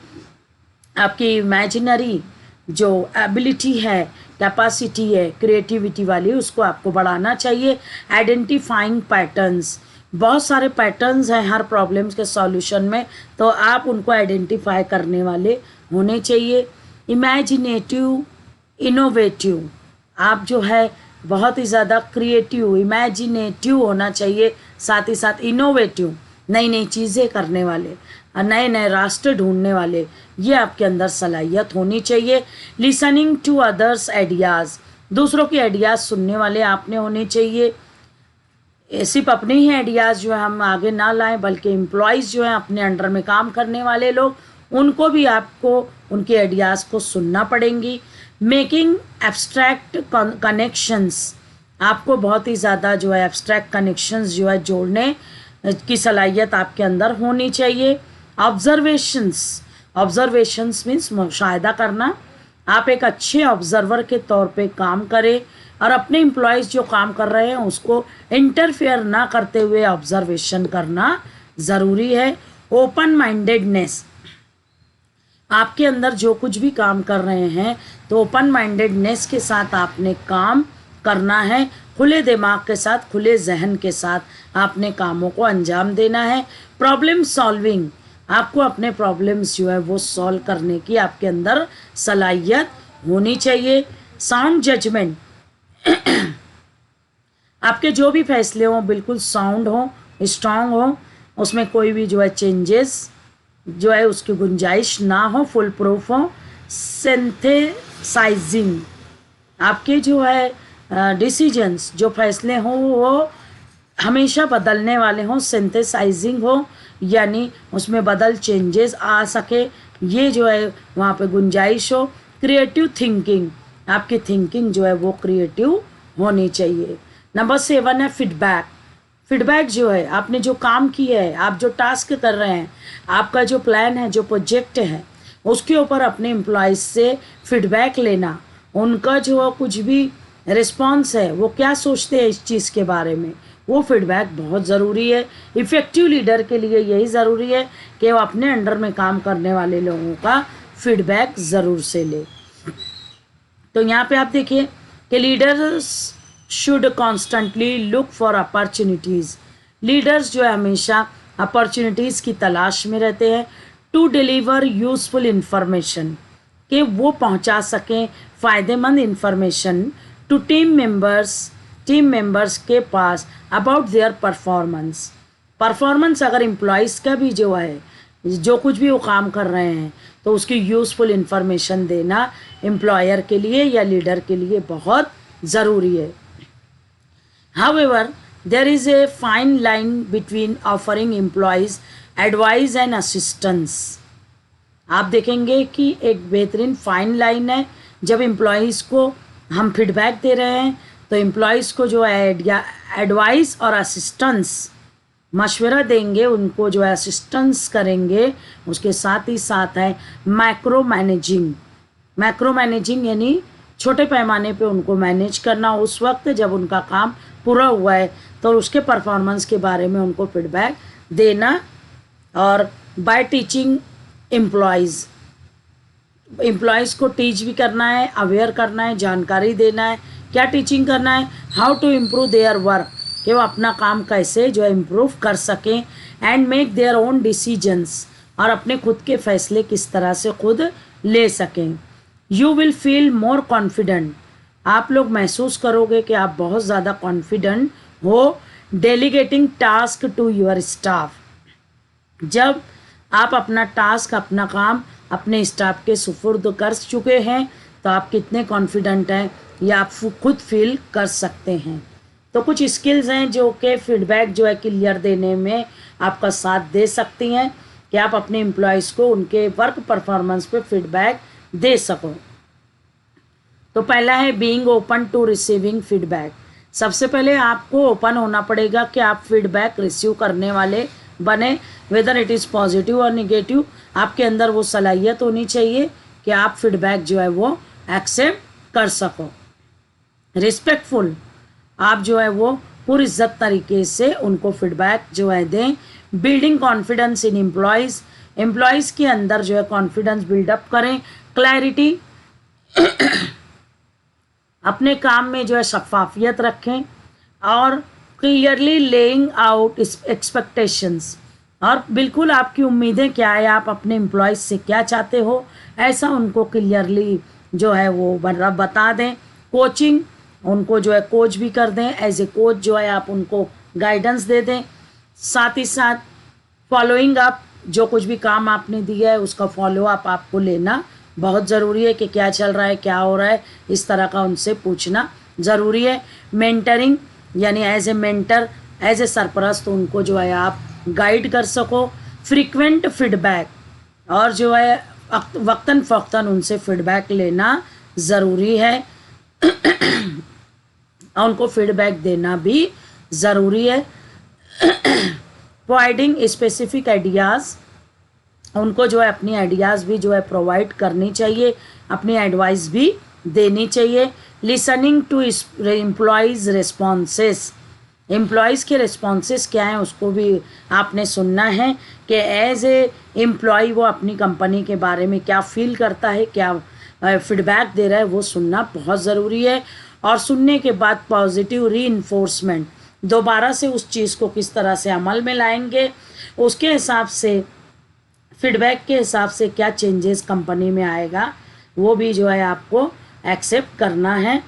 आपकी इमेजिनरी जो एबिलिटी है, कैपेसिटी है क्रिएटिविटी वाली, उसको आपको बढ़ाना चाहिए। आइडेंटिफाइंग पैटर्न्स, बहुत सारे पैटर्न्स हैं हर प्रॉब्लम्स के सॉल्यूशन में, तो आप उनको आइडेंटिफाई करने वाले होने चाहिए। इमेजिनेटिव, इनोवेटिव, आप जो है बहुत ही ज़्यादा क्रिएटिव, इमेजिनेटिव होना चाहिए, साथ ही साथ इनोवेटिव, नई नई चीज़ें करने वाले और नए नए रास्ते ढूंढने वाले, ये आपके अंदर सलाहियत होनी चाहिए। लिसनिंग टू अदर्स आइडियाज़, दूसरों के आइडियाज़ सुनने वाले आपने होने चाहिए। सिर्फ अपने ही आइडियाज़ जो है हम आगे ना लाएं, बल्कि एम्प्लॉयज़ जो हैं अपने अंडर में काम करने वाले लोग, उनको भी आपको उनके आइडियाज़ को सुनना पड़ेंगी। मेकिंग एब्स्ट्रैक्ट कनेक्शंस, आपको बहुत ही ज़्यादा जो है एब्स्ट्रैक्ट कनेक्शंस जो है जोड़ने की सलाहियत आपके अंदर होनी चाहिए। ऑब्जर्वेशंस मीन्स मुशाहिदा करना, आप एक अच्छे ऑब्जर्वर के तौर पे काम करें और अपने एम्प्लॉयज़ जो काम कर रहे हैं उसको इंटरफेयर ना करते हुए ऑब्जर्वेशन करना ज़रूरी है। ओपन माइंडेडनेस, आपके अंदर जो कुछ भी काम कर रहे हैं तो ओपन माइंडेडनेस के साथ आपने काम करना है, खुले दिमाग के साथ, खुले जहन के साथ आपने कामों को अंजाम देना है। प्रॉब्लम सॉल्विंग, आपको अपने प्रॉब्लम्स जो है वो सॉल्व करने की आपके अंदर सलाहियत होनी चाहिए। साउंड जजमेंट, आपके जो भी फैसले हों बिल्कुल साउंड हो, स्ट्रांग हो, उसमें कोई भी जो है चेंजेस जो है उसकी गुंजाइश ना हो, फुल प्रूफ हो। सिंथेसाइजिंग, आपके जो है डिसीजंस, जो फैसले हों वो हमेशा बदलने वाले हों। सिंथेसाइजिंग हो यानी उसमें बदल चेंजेस आ सके, ये जो है वहाँ पे गुंजाइश हो। क्रिएटिव थिंकिंग, आपकी थिंकिंग जो है वो क्रिएटिव होनी चाहिए। नंबर 7 है फीडबैक। फीडबैक जो है आपने जो काम किया है, आप जो टास्क कर रहे हैं, आपका जो प्लान है, जो प्रोजेक्ट है, उसके ऊपर अपने एम्प्लॉयज़ से फीडबैक लेना, उनका जो कुछ भी रिस्पॉन्स है वो क्या सोचते हैं इस चीज़ के बारे में, वो फीडबैक बहुत ज़रूरी है। इफ़ेक्टिव लीडर के लिए यही ज़रूरी है कि वो अपने अंडर में काम करने वाले लोगों का फीडबैक ज़रूर से ले। तो यहाँ पे आप देखिए कि leaders should constantly look for opportunities, leaders जो है हमेशा अपॉर्चुनिटीज़ की तलाश में रहते हैं। टू डिलीवर यूज़फुल इंफॉर्मेशन, कि वो पहुंचा सकें फ़ायदेमंद इंफॉर्मेशन टू टीम मेंबर्स के पास अबाउट देयर परफॉर्मेंस। अगर एम्प्लॉयज़ का भी जो है जो कुछ भी वो काम कर रहे हैं तो उसकी यूज़फुल इंफॉर्मेशन देना एम्प्लॉयर के लिए या लीडर के लिए बहुत ज़रूरी है. However, there is a fine line between offering employees advice and assistance. आप देखेंगे कि एक बेहतरीन फाइन लाइन है. जब एम्प्लॉयज़ को हम फीडबैक दे रहे हैं तो एम्प्लॉयज़ को जो है एडवाइस और असिस्टेंस मशवरा देंगे, उनको जो है असिस्टेंस करेंगे. उसके साथ ही साथ है मैक्रो मैनेजिंग. मैक्रो मैनेजिंग यानी छोटे पैमाने पे उनको मैनेज करना. उस वक्त जब उनका काम पूरा हुआ है तो उसके परफॉर्मेंस के बारे में उनको फीडबैक देना. और बाय टीचिंग एम्प्लॉयज़ को टीच भी करना है, अवेयर करना है, जानकारी देना है. क्या टीचिंग करना है? How to improve their work, कि वो अपना काम कैसे जो है इम्प्रूव कर सकें. And make their own decisions, और अपने खुद के फैसले किस तरह से खुद ले सकें. You will feel more confident, आप लोग महसूस करोगे कि आप बहुत ज़्यादा कॉन्फिडेंट हो. Delegating task to your staff, जब आप अपना टास्क, अपना काम अपने स्टाफ के सुपुर्द कर चुके हैं तो आप कितने कॉन्फिडेंट हैं या आप खुद फील कर सकते हैं. तो कुछ स्किल्स हैं जो कि फीडबैक जो है क्लियर देने में आपका साथ दे सकती हैं कि आप अपने एम्प्लॉयज़ को उनके वर्क परफॉर्मेंस पे फीडबैक दे सको. तो पहला है being open to receiving feedback. सबसे पहले आपको ओपन होना पड़ेगा कि आप फीडबैक रिसीव करने वाले बने. वेदर इट इज़ पॉजिटिव और निगेटिव, आपके अंदर वो सलाहियत होनी चाहिए कि आप फीडबैक जो है वो एक्सेप्ट कर सको. रिस्पेक्टफुल, आप जो है वो पूरी इज्जत तरीके से उनको फीडबैक जो है दें. बिल्डिंग कॉन्फिडेंस इन एम्प्लॉयज़ के अंदर जो है कॉन्फिडेंस बिल्डअप करें. क्लैरिटी, अपने काम में जो है शफाफियत रखें. और क्लियरली लेइंग आउट एक्सपेक्टेशंस, और बिल्कुल आपकी उम्मीदें क्या है, आप अपने एम्प्लॉयज़ से क्या चाहते हो, ऐसा उनको क्लियरली जो है वो बता दें. कोचिंग, उनको जो है कोच भी कर दें. एज ए कोच जो है आप उनको गाइडेंस दे दें. साथ ही साथ फॉलोइंग अप, जो कुछ भी काम आपने दिया है उसका फॉलो अप आपको लेना बहुत ज़रूरी है कि क्या चल रहा है, क्या हो रहा है, इस तरह का उनसे पूछना ज़रूरी है. मेंटरिंग यानी as a mentor, as a सरपरस्त उनको जो है आप गाइड कर सको. फ्रीक्वेंट फीडबैक, और जो है वक्तन फ़ौक्तन उनसे फीडबैक लेना ज़रूरी है और उनको फीडबैक देना भी ज़रूरी है. प्रोवाइडिंग स्पेसिफिक आइडियाज़, उनको जो है अपनी आइडियाज़ भी जो है प्रोवाइड करनी चाहिए, अपनी एडवाइस भी देनी चाहिए. Listening to employees responses, employees के रिस्पॉन्सेस क्या हैं उसको भी आपने सुनना है कि एज ए एम्प्लॉय वो अपनी कंपनी के बारे में क्या फील करता है, क्या फीडबैक दे रहा है, वो सुनना बहुत ज़रूरी है. और सुनने के बाद पॉजिटिव रीइंफोर्समेंट, दोबारा से उस चीज़ को किस तरह से अमल में लाएंगे, उसके हिसाब से फीडबैक के हिसाब से क्या चेंजेस कंपनी में आएगा, वो भी जो है आपको एक्सेप्ट करना है.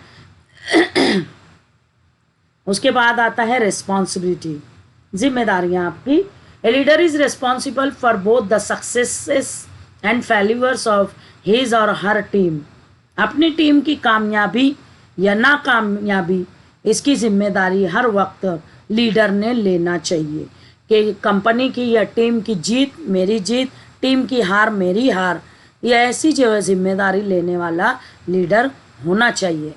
उसके बाद आता है रिस्पॉन्सिबिलिटी, जिम्मेदारियाँ आपकी. A leader is responsible for both the successes and failures of his और हर टीम. अपनी टीम की कामयाबी या नाकामयाबी, इसकी जिम्मेदारी हर वक्त लीडर ने लेना चाहिए कि कंपनी की या टीम की जीत मेरी जीत, टीम की हार मेरी हार, ये ऐसी जो है जिम्मेदारी लेने वाला लीडर होना चाहिए.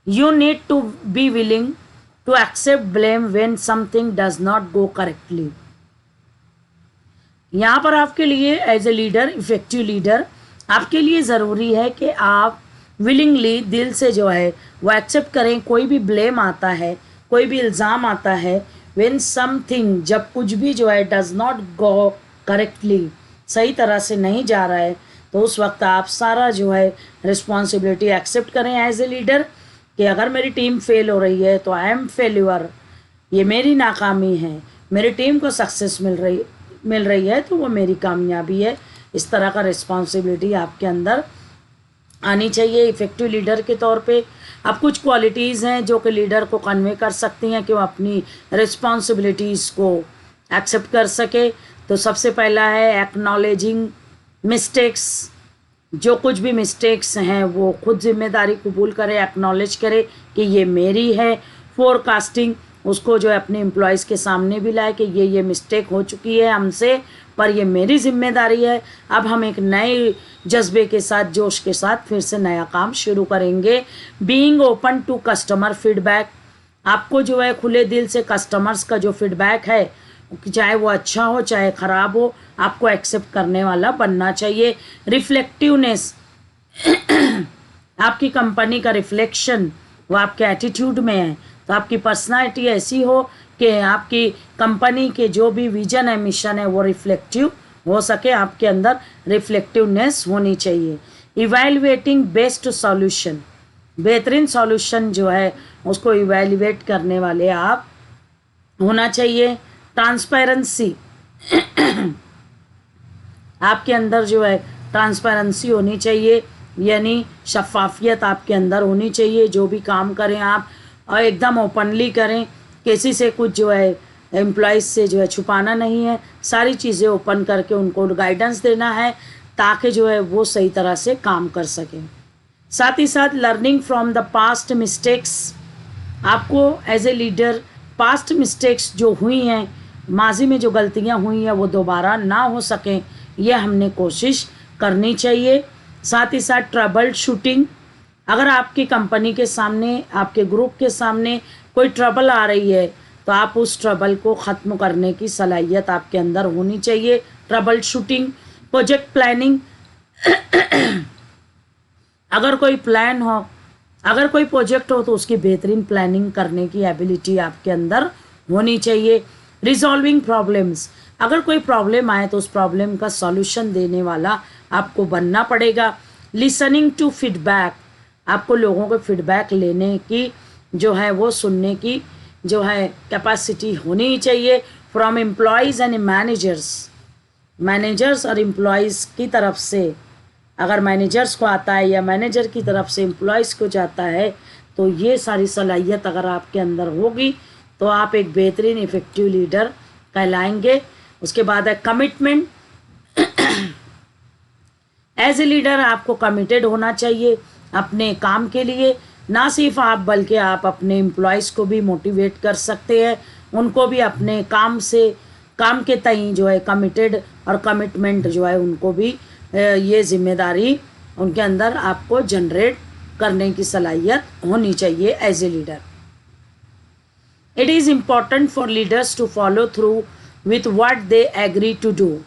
You need to be willing to accept blame when something does not go correctly. यहाँ पर आपके लिए as a leader, effective leader, आपके लिए ज़रूरी है कि आप विलिंगली, दिल से जो है वो एक्सेप्ट करें. कोई भी ब्लेम आता है, कोई भी इल्ज़ाम आता है, when something, जब कुछ भी जो है does not go correctly, सही तरह से नहीं जा रहा है, तो उस वक्त आप सारा जो है रिस्पॉन्सिबिलिटी एक्सेप्ट करें एज ए लीडर कि अगर मेरी टीम फेल हो रही है तो आई एम फेल्यूअर, ये मेरी नाकामी है. मेरी टीम को सक्सेस मिल रही है तो वो मेरी कामयाबी है. इस तरह का रिस्पॉन्सिबिलिटी आपके अंदर आनी चाहिए इफ़ेक्टिव लीडर के तौर पे. अब कुछ क्वालिटीज़ हैं जो कि लीडर को कन्वे कर सकती हैं कि वो अपनी रिस्पॉन्सिबिलिटीज़ को एक्सेप्ट कर सके. तो सबसे पहला है एक्नॉलेजिंग मिस्टेक्स। जो कुछ भी मिस्टेक्स हैं वो खुद जिम्मेदारी कबूल करे, एक्नॉलेज करे कि ये मेरी है। फोरकास्टिंग, उसको जो है अपने एम्प्लॉयज़ के सामने भी लाए कि ये मिस्टेक हो चुकी है हमसे, पर ये मेरी जिम्मेदारी है। अब हम एक नए जज्बे के साथ, जोश के साथ फिर से नया काम शुरू करेंगे। Being open to customer feedback, आपको जो है खुले दिल से कस्टमर्स का जो फीडबैक है, चाहे वो अच्छा हो चाहे ख़राब हो, आपको एक्सेप्ट करने वाला बनना चाहिए। रिफ्लेक्टिवनेस, आपकी कंपनी का रिफ्लेक्शन वो आपके एटीट्यूड में है। तो आपकी पर्सनालिटी ऐसी हो कि आपकी कंपनी के जो भी विजन है, मिशन है, वो रिफ्लेक्टिव हो सके, आपके अंदर रिफ्लेक्टिवनेस होनी चाहिए। इवैल्यूएटिंग बेस्ट सॉल्यूशन, बेहतरीन सॉल्यूशन जो है उसको इवैल्यूएट करने वाले आप होना चाहिए। ट्रांसपेरेंसी, आपके अंदर जो है ट्रांसपेरेंसी होनी चाहिए, यानी शफाफियत आपके अंदर होनी चाहिए। जो भी काम करें आप और एकदम ओपनली करें, किसी से कुछ जो है एम्प्लॉयज़ से जो है छुपाना नहीं है, सारी चीज़ें ओपन करके उनको गाइडेंस देना है ताकि जो है वो सही तरह से काम कर सकें। साथ ही साथ learning from the past mistakes, आपको as a leader past mistakes जो हुई हैं, माजी में जो गलतियां हुई हैं वो दोबारा ना हो सकें, ये हमने कोशिश करनी चाहिए। साथ ही साथ ट्रबल शूटिंग, अगर आपकी कंपनी के सामने, आपके ग्रुप के सामने कोई ट्रबल आ रही है तो आप उस ट्रबल को ख़त्म करने की सलाहियत आपके अंदर होनी चाहिए। Trouble shooting. प्रोजेक्ट प्लानिंग, अगर कोई प्लान हो, अगर कोई प्रोजेक्ट हो तो उसकी बेहतरीन प्लानिंग करने की एबिलिटी आपके अंदर होनी चाहिए। रिजॉल्विंग प्रॉब्लम्स, अगर कोई प्रॉब्लम आए तो उस प्रॉब्लम का सॉल्यूशन देने वाला आपको बनना पड़ेगा। लिसनिंग टू फीडबैक, आपको लोगों के फीडबैक लेने की जो है वो सुनने की जो है कैपेसिटी होनी चाहिए। फ्रॉम एम्प्लॉयज़ एंड मैनेजर्स और एम्प्लॉयज़ की तरफ से, अगर मैनेजर्स को आता है या मैनेजर की तरफ से एम्प्लॉयज़ को जाता है, तो ये सारी सलाहियत अगर आपके अंदर होगी तो आप एक बेहतरीन इफ़ेक्टिव लीडर कहलाएंगे। उसके बाद है कमिटमेंट। एज ए लीडर आपको कमिटेड होना चाहिए अपने काम के लिए। ना सिर्फ आप बल्कि आप अपने एम्प्लॉयज़ को भी मोटिवेट कर सकते हैं, उनको भी अपने काम से, काम के तई जो है कमिटेड और कमिटमेंट जो है उनको भी ये जिम्मेदारी उनके अंदर आपको जनरेट करने की सलाहियत होनी चाहिए as a leader. It is important for leaders to follow through with what they agree to do.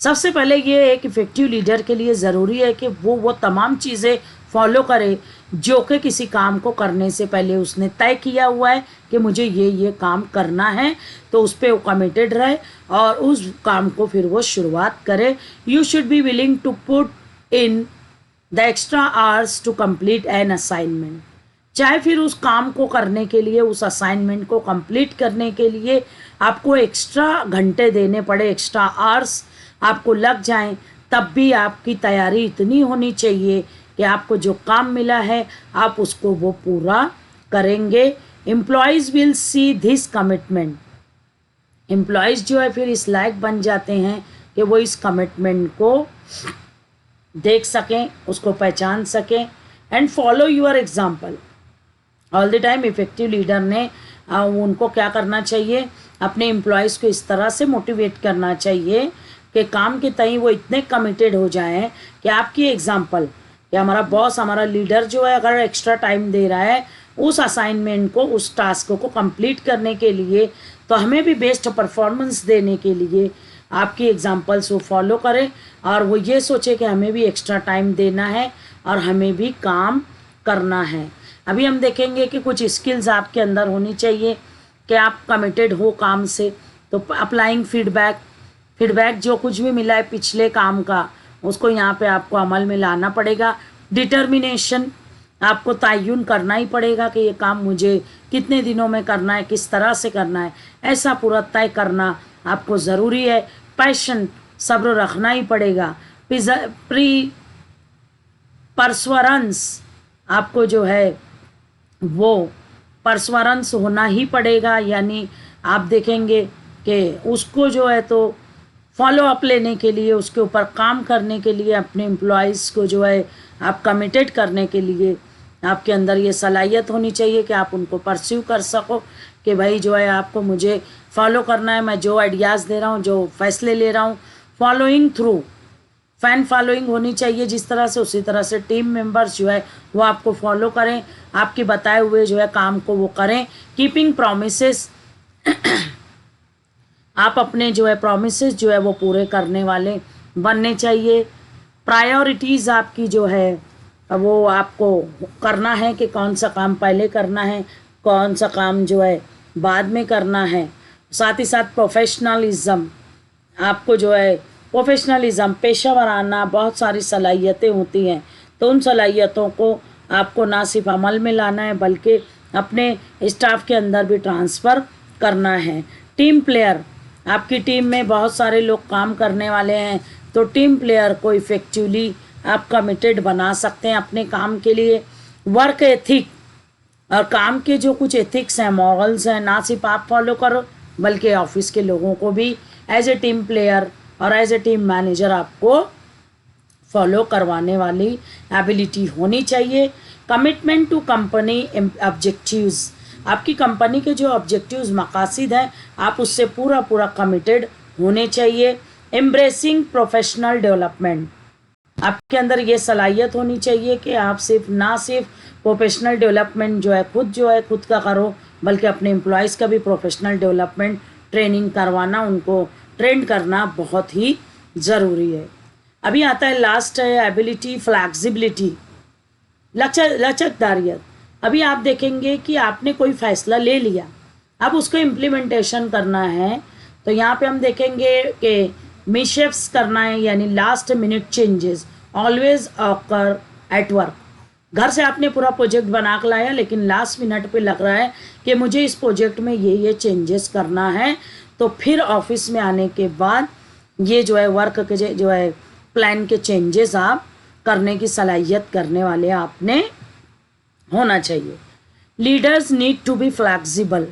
सबसे पहले ये एक इफ़ेक्टिव लीडर के लिए ज़रूरी है कि वो तमाम चीज़ें फॉलो करे जो कि किसी काम को करने से पहले उसने तय किया हुआ है कि मुझे ये काम करना है, तो उस पर वो कमिटेड रहे और उस काम को फिर वो शुरुआत करे। You should be willing to put in the extra hours to complete an assignment, चाहे फिर उस काम को करने के लिए, उस असाइनमेंट को कंप्लीट करने के लिए आपको एक्स्ट्रा घंटे देने पड़े, एक्स्ट्रा आवर्स आपको लग जाएं, तब भी आपकी तैयारी इतनी होनी चाहिए कि आपको जो काम मिला है आप उसको वो पूरा करेंगे। Employees will see this commitment, employees जो है फिर इस लायक बन जाते हैं कि वो इस कमिटमेंट को देख सकें, उसको पहचान सकें and follow your example all the time. Effective leader ने उनको क्या करना चाहिए, अपने एम्प्लॉयज़ को इस तरह से मोटिवेट करना चाहिए कि काम के तई वो इतने कमिटेड हो जाएं कि आपकी एग्जाम्पल, कि हमारा बॉस, हमारा लीडर जो है अगर एक्स्ट्रा टाइम दे रहा है उस असाइनमेंट को, उस टास्क को कंप्लीट करने के लिए, तो हमें भी बेस्ट परफॉर्मेंस देने के लिए आपकी एग्जाम्पल्स वो फॉलो करें और वो ये सोचे कि हमें भी एक्स्ट्रा टाइम देना है और हमें भी काम करना है। अभी हम देखेंगे कि कुछ स्किल्स आपके अंदर होनी चाहिए कि आप कमिटेड हो काम से। तो अप्लाइंग फीडबैक जो कुछ भी मिला है पिछले काम का, उसको यहाँ पे आपको अमल में लाना पड़ेगा। डिटर्मिनेशन, आपको तयन करना ही पड़ेगा कि ये काम मुझे कितने दिनों में करना है, किस तरह से करना है, ऐसा पूरा तय करना आपको ज़रूरी है। पैशन, सब्र रखना ही पड़ेगा। परसवरेंस, आपको जो है वो परसवरेंस होना ही पड़ेगा, यानी आप देखेंगे कि उसको जो है तो फॉलो अप लेने के लिए, उसके ऊपर काम करने के लिए, अपने एम्प्लॉयज़ को जो है आप कमिटेड करने के लिए आपके अंदर ये सलाहियत होनी चाहिए कि आप उनको परस्यू कर सको कि भाई जो है आपको मुझे फॉलो करना है, मैं जो आइडियाज़ दे रहा हूँ, जो फैसले ले रहा हूँ, फॉलोइंग थ्रू, फैन फॉलोइंग होनी चाहिए जिस तरह से, उसी तरह से टीम मेंबर्स जो है वो आपको फॉलो करें, आपके बताए हुए जो है काम को वो करें। कीपिंग प्रोमिसेस, आप अपने जो है प्रोमिसेस जो है वो पूरे करने वाले बनने चाहिए। प्रायोरिटीज़ आपकी जो है वो आपको करना है कि कौन सा काम पहले करना है, कौन सा काम जो है बाद में करना है। साथ ही साथ प्रोफेशनलिज्म, आपको जो है प्रोफेशनलिज्म, पेशा वराना बहुत सारी सलाहियतें होती हैं, तो उन सलाहियतों को आपको ना सिर्फ अमल में लाना है बल्कि अपने स्टाफ के अंदर भी ट्रांसफ़र करना है। टीम प्लेयर, आपकी टीम में बहुत सारे लोग काम करने वाले हैं, तो टीम प्लेयर को इफ़ेक्टिवली आप कमिटेड बना सकते हैं अपने काम के लिए। वर्क एथिक, और काम के जो कुछ एथिक्स हैं, मॉरल्स हैं, ना सिर्फ आप फॉलो करो बल्कि ऑफिस के लोगों को भी एज ए टीम प्लेयर और एज ए टीम मैनेजर आपको फॉलो करवाने वाली एबिलिटी होनी चाहिए। कमिटमेंट टू कंपनी ऑब्जेक्टिव्स, आपकी कंपनी के जो ऑब्जेक्टिव्स मकासद हैं आप उससे पूरा पूरा कमिटेड होने चाहिए। एम्ब्रेसिंग प्रोफेशनल डेवलपमेंट, आपके अंदर ये सलाहियत होनी चाहिए कि आप ना सिर्फ प्रोफेशनल डेवलपमेंट जो है खुद का करो बल्कि अपने एम्प्लॉयज़ का भी प्रोफेशनल डेवलपमेंट ट्रेनिंग करवाना, उनको ट्रेन करना बहुत ही ज़रूरी है। अभी आता है लास्ट है एबिलिटी फ्लैक्सिबिलिटी, लचकदारियत। अभी आप देखेंगे कि आपने कोई फ़ैसला ले लिया, अब उसको इम्प्लीमेंटेशन करना है, तो यहाँ पे हम देखेंगे कि मिसशेप्स करना है, यानी last minute changes always occur at work. घर से आपने पूरा प्रोजेक्ट बना कर लाया लेकिन लास्ट मिनट पे लग रहा है कि मुझे इस प्रोजेक्ट में ये चेंजेस करना है, तो फिर ऑफिस में आने के बाद ये जो है वर्क के जो है प्लान के चेंजेस आप करने की सलाहियत करने वाले आपने होना चाहिए। Leaders need to be flexible,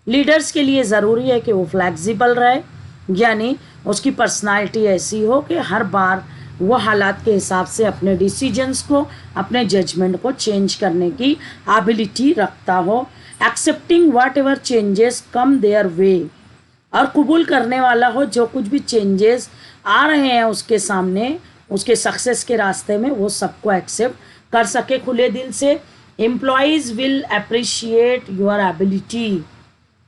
leaders के लिए ज़रूरी है कि वो फ्लैक्सिबल रहे, यानी उसकी पर्सनालिटी ऐसी हो कि हर बार वो हालात के हिसाब से अपने डिसीजंस को, अपने जजमेंट को चेंज करने की एबिलिटी रखता हो। Accepting what ever changes come their way, और कबूल करने वाला हो जो कुछ भी चेंजेस आ रहे हैं उसके सामने, उसके सक्सेस के रास्ते में, वो सबको एक्सेप्ट कर सके खुले दिल से। Employees will appreciate your ability,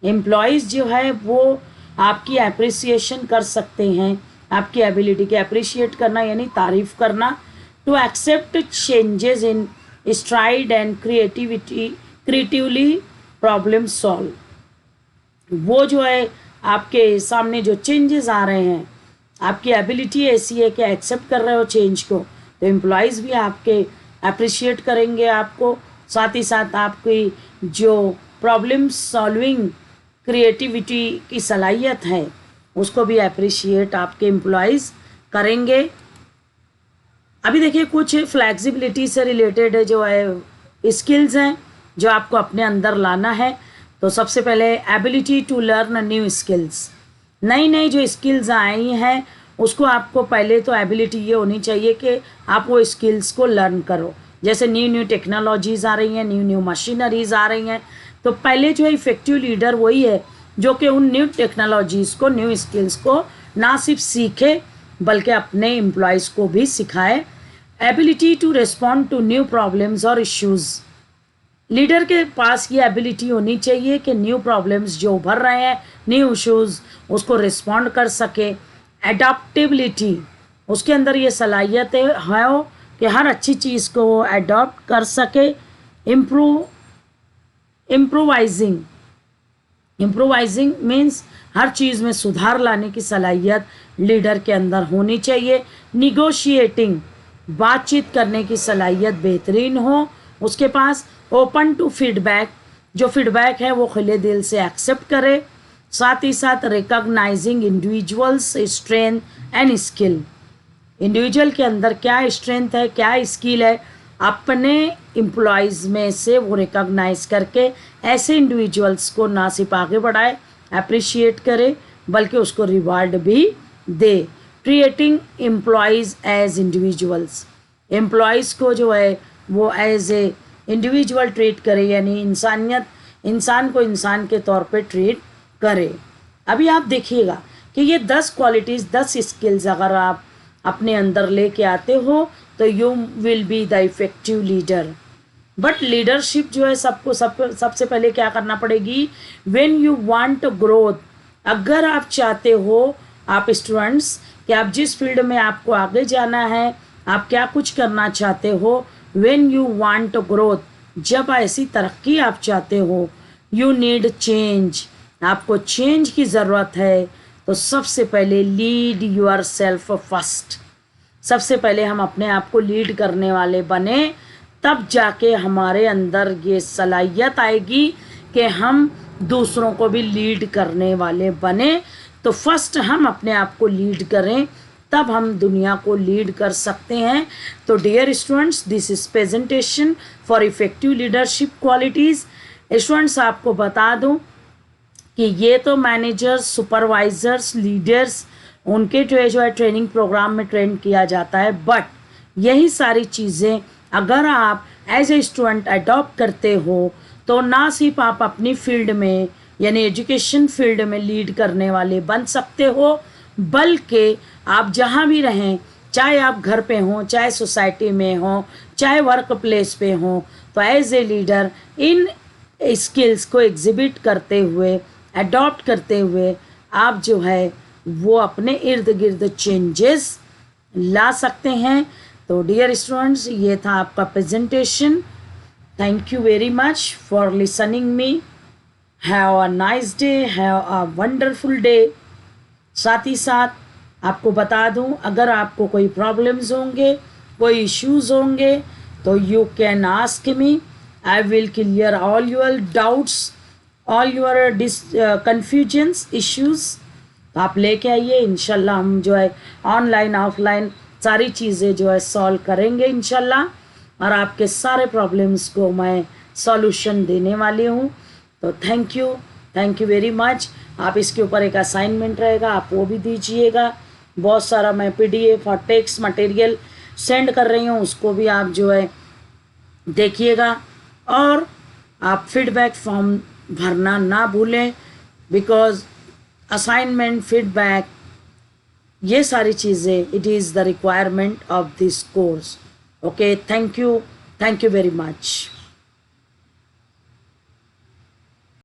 employees जो है वो आपकी अप्रिसिएशन कर सकते हैं, आपकी एबिलिटी के अप्रिशिएट करना यानी तारीफ़ करना। To accept changes in stride and creatively problem solve, वो जो है आपके सामने जो चेंजेस आ रहे हैं, आपकी एबिलिटी ऐसी है कि एक्सेप्ट कर रहे हो चेंज को, तो एम्प्लॉयज़ भी आपके अप्रिशिएट करेंगे आपको। साथ ही साथ आपकी जो प्रॉब्लम सॉल्विंग क्रिएटिविटी की सलाहियत है उसको भी अप्रिशिएट आपके एम्प्लॉयज़ करेंगे। अभी देखिए कुछ फ्लैक्सिबिलिटी से रिलेटेड जो है स्किल्स हैं जो आपको अपने अंदर लाना है। तो सबसे पहले ability to learn new skills, नई नई जो स्किल्स आई हैं उसको आपको पहले तो एबिलिटी ये होनी चाहिए कि आप वो स्किल्स को लर्न करो। जैसे न्यू टेक्नोलॉजीज़ आ रही हैं, न्यू मशीनरीज़ आ रही हैं, तो पहले जो है इफ़ेक्टिव लीडर वही है जो कि उन न्यू टेक्नोलॉजीज़ को, न्यू स्किल्स को ना सिर्फ सीखे बल्कि अपने एम्प्लॉयज़ को भी सिखाए। Ability to respond to new problems और इश्यूज़, लीडर के पास ये एबिलिटी होनी चाहिए कि न्यू प्रॉब्लम्स जो उभर रहे हैं, न्यू इश्यूज़, उसको रिस्पॉन्ड कर सके। एडाप्टेबिलिटी, उसके अंदर ये सलाहियत है कि हर अच्छी चीज़ को वो एडॉप्ट कर सके। इम्प्रोवाइजिंग मीन्स हर चीज़ में सुधार लाने की सलाहियत लीडर के अंदर होनी चाहिए। निगोशिएटिंग, बातचीत करने की सलाहियत बेहतरीन हो उसके पास। ओपन टू फीडबैक, जो फीडबैक है वो खुले दिल से एक्सेप्ट करे। साथ ही साथ recognising individuals strength and skill, individual के अंदर क्या स्ट्रेंथ है, क्या स्किल है, अपने एम्प्लॉयज़ में से वो रिकॉग्नाइज करके ऐसे इंडिविजुअल्स को ना सिर्फ आगे बढ़ाए, अप्रिशिएट करे, बल्कि उसको रिवार्ड भी दे, treating employees as individuals, employees को जो है वो एज ए इंडिविजुअल ट्रीट करे, यानी इंसान को इंसान के तौर पे ट्रीट करे। अभी आप देखिएगा कि ये 10 क्वालिटीज़, 10 स्किल्स अगर आप अपने अंदर लेके आते हो तो you will be the effective leader. But leadership जो है सबसे पहले क्या करना पड़ेगी, व्हेन यू वांट ग्रोथ, अगर आप चाहते हो, आप स्टूडेंट्स, कि आप जिस फील्ड में आपको आगे जाना है, आप क्या कुछ करना चाहते हो, व्हेन यू वांट ग्रोथ, जब ऐसी तरक्की आप चाहते हो, यू नीड चेंज, आपको चेंज की ज़रूरत है। तो सबसे पहले लीड यूर सेल्फ फर्स्ट, सबसे पहले हम अपने आप को लीड करने वाले बने, तब जाके हमारे अंदर ये सलाहियत आएगी कि हम दूसरों को भी लीड करने वाले बने। तो फर्स्ट हम अपने आप को लीड करें, तब हम दुनिया को लीड कर सकते हैं। तो dear students, this is presentation for effective leadership qualities. Students, आपको बता दूं कि ये तो मैनेजर्स, सुपरवाइजर्स, लीडर्स, उनके जो है ट्रेनिंग प्रोग्राम में ट्रेन किया जाता है। बट यही सारी चीज़ें अगर आप एज ए स्टूडेंट अडॉप्ट करते हो तो ना सिर्फ आप अपनी फील्ड में यानी एजुकेशन फील्ड में लीड करने वाले बन सकते हो, बल्कि आप जहाँ भी रहें, चाहे आप घर पे हों, चाहे सोसाइटी में हों, चाहे वर्क प्लेस पे हों, तो एज ए लीडर इन स्किल्स को एग्जिबिट करते हुए, अडॉप्ट करते हुए आप जो है वो अपने इर्द गिर्द चेंजेस ला सकते हैं। तो डियर स्टूडेंट्स, ये था आपका presentation. Thank you very much for listening me. Have a nice day, have a wonderful day. साथ ही साथ आपको बता दूं, अगर आपको कोई प्रॉब्लम्स होंगे, कोई इश्यूज होंगे, तो you can ask me, I will clear all your doubts, all your confusions, issues. तो आप लेके आइए, इंशाल्लाह हम जो है ऑनलाइन ऑफलाइन सारी चीज़ें जो है सॉल्व करेंगे इंशाल्लाह, और आपके सारे प्रॉब्लम्स को मैं सॉल्यूशन देने वाली हूँ। तो थैंक यू वेरी मच। आप इसके ऊपर एक असाइनमेंट रहेगा, आप वो भी दीजिएगा। बहुत सारा मैं PDF और टेक्स्ट मटेरियल सेंड कर रही हूँ, उसको भी आप जो है देखिएगा। और आप फीडबैक फॉर्म भरना ना भूलें, बिकॉज असाइनमेंट, फीडबैक, ये सारी चीज़ें, it is the requirement of this course. Okay, thank you very much.